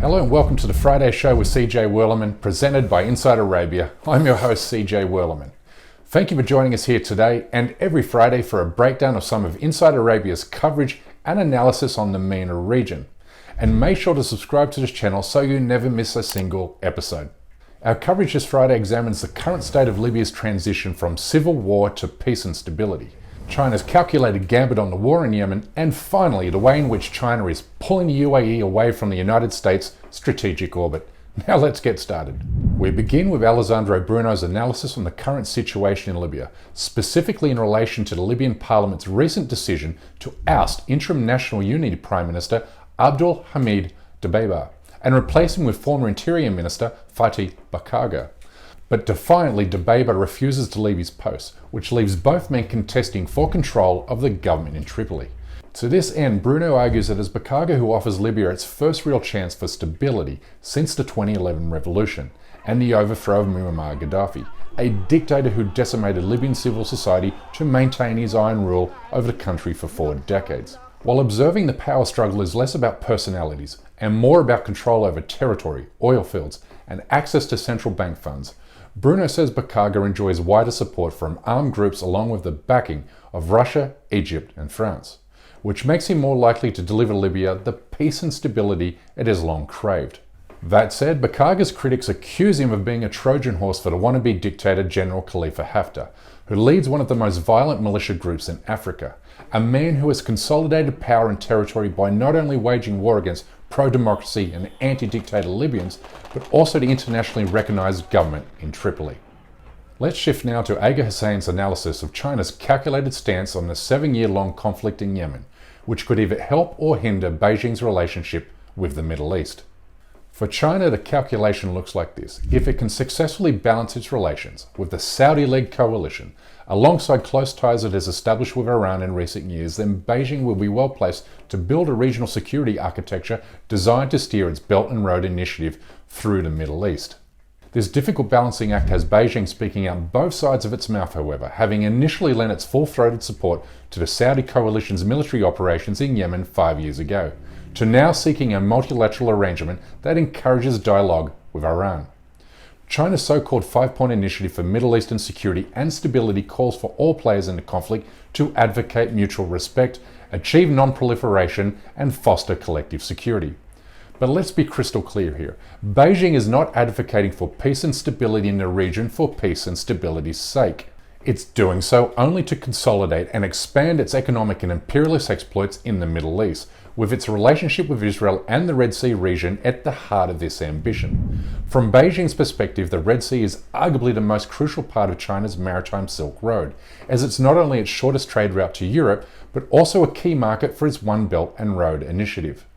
Hello and welcome to the Friday Show with CJ Werleman, presented by Inside Arabia. I'm your host, CJ Werleman. Thank you for joining us here today and every Friday for a breakdown of some of Inside Arabia's coverage and analysis on the MENA region. And make sure to subscribe to this channel so you never miss a single episode. Our coverage this Friday examines the current state of Libya's transition from civil war to peace and stability, China's calculated gambit on the war in Yemen, and finally the way in which China is pulling the UAE away from the United States' strategic orbit. Now let's get started. We begin with Alessandro Bruno's analysis on the current situation in Libya, specifically in relation to the Libyan Parliament's recent decision to oust Interim National Unity Prime Minister Abdul Hamid Dbeibah and replace him with former Interior Minister Fatih Bakaga. But defiantly, Dbeibah refuses to leave his post, which leaves both men contesting for control of the government in Tripoli. To this end, Bruno argues that it is Bakaga who offers Libya its first real chance for stability since the 2011 revolution and the overthrow of Muammar Gaddafi, a dictator who decimated Libyan civil society to maintain his iron rule over the country for 4 decades. While observing the power struggle is less about personalities and more about control over territory, oil fields, and access to central bank funds, Bruno says Bakaga enjoys wider support from armed groups along with the backing of Russia, Egypt, and France, which makes him more likely to deliver Libya the peace and stability it has long craved. That said, Bakaga's critics accuse him of being a Trojan horse for the wannabe dictator General Khalifa Haftar, who leads one of the most violent militia groups in Africa, a man who has consolidated power and territory by not only waging war against pro-democracy and anti-dictator Libyans, but also the internationally recognized government in Tripoli. Let's shift now to Agha Hussain's analysis of China's calculated stance on the 7-year-long conflict in Yemen, which could either help or hinder Beijing's relationship with the Middle East. For China, the calculation looks like this. If it can successfully balance its relations with the Saudi-led coalition, alongside close ties it has established with Iran in recent years, then Beijing will be well placed to build a regional security architecture designed to steer its Belt and Road initiative through the Middle East. This difficult balancing act has Beijing speaking out both sides of its mouth, however, having initially lent its full-throated support to the Saudi coalition's military operations in Yemen 5 years ago, to now seeking a multilateral arrangement that encourages dialogue with Iran. China's so-called 5-point initiative for Middle Eastern security and stability calls for all players in the conflict to advocate mutual respect, achieve non-proliferation, and foster collective security. But let's be crystal clear here. Beijing is not advocating for peace and stability in the region for peace and stability's sake. It's doing so only to consolidate and expand its economic and imperialist exploits in the Middle East, with its relationship with Israel and the Red Sea region at the heart of this ambition. From Beijing's perspective, the Red Sea is arguably the most crucial part of China's maritime Silk Road, as it's not only its shortest trade route to Europe, but also a key market for its One Belt and Road initiative.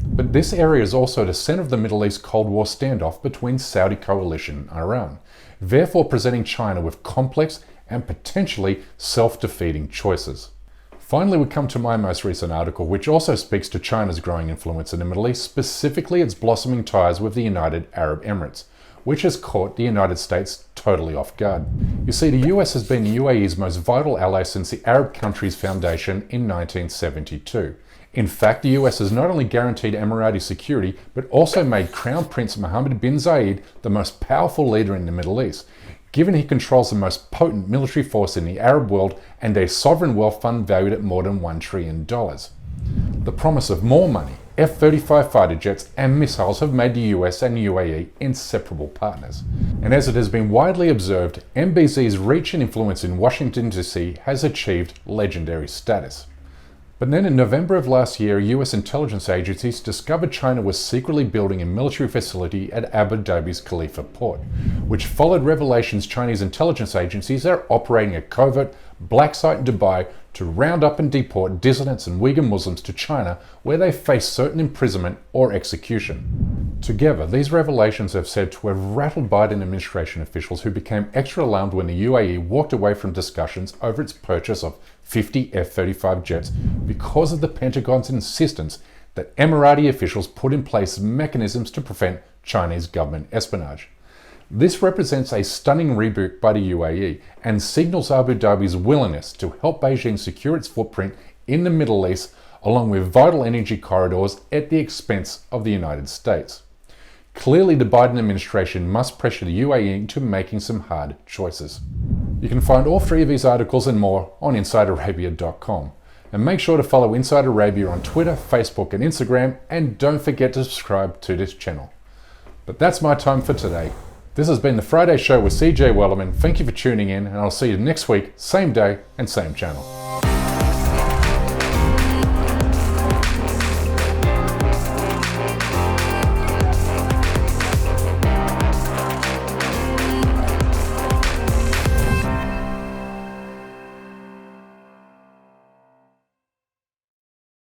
But this area is also the center of the Middle East Cold War standoff between Saudi coalition and Iran, therefore presenting China with complex and potentially self-defeating choices. Finally, we come to my most recent article, which also speaks to China's growing influence in the Middle East, specifically its blossoming ties with the United Arab Emirates, which has caught the United States totally off guard. You see, the US has been the UAE's most vital ally since the Arab country's foundation in 1972. In fact, the US has not only guaranteed Emirati security, but also made Crown Prince Mohammed bin Zayed the most powerful leader in the Middle East, given he controls the most potent military force in the Arab world and a sovereign wealth fund valued at more than $1 trillion. The promise of more money, F-35 fighter jets and missiles have made the US and UAE inseparable partners. And as it has been widely observed, MBZ's reach and influence in Washington DC has achieved legendary status. But then in November of last year, US intelligence agencies discovered China was secretly building a military facility at Abu Dhabi's Khalifa port, which followed revelations Chinese intelligence agencies are operating a covert black site in Dubai to round up and deport dissidents and Uyghur Muslims to China, where they face certain imprisonment or execution. Together, these revelations have said to have rattled Biden administration officials, who became extra alarmed when the UAE walked away from discussions over its purchase of 50 F-35 jets because of the Pentagon's insistence that Emirati officials put in place mechanisms to prevent Chinese government espionage. This represents a stunning rebuke by the UAE and signals Abu Dhabi's willingness to help Beijing secure its footprint in the Middle East, along with vital energy corridors at the expense of the United States. Clearly, the Biden administration must pressure the UAE into making some hard choices. You can find all three of these articles and more on InsideArabia.com. And make sure to follow Inside Arabia on Twitter, Facebook and Instagram, and don't forget to subscribe to this channel. But that's my time for today. This has been the Friday Show with CJ Wellerman. Thank you for tuning in, and I'll see you next week, same day and same channel.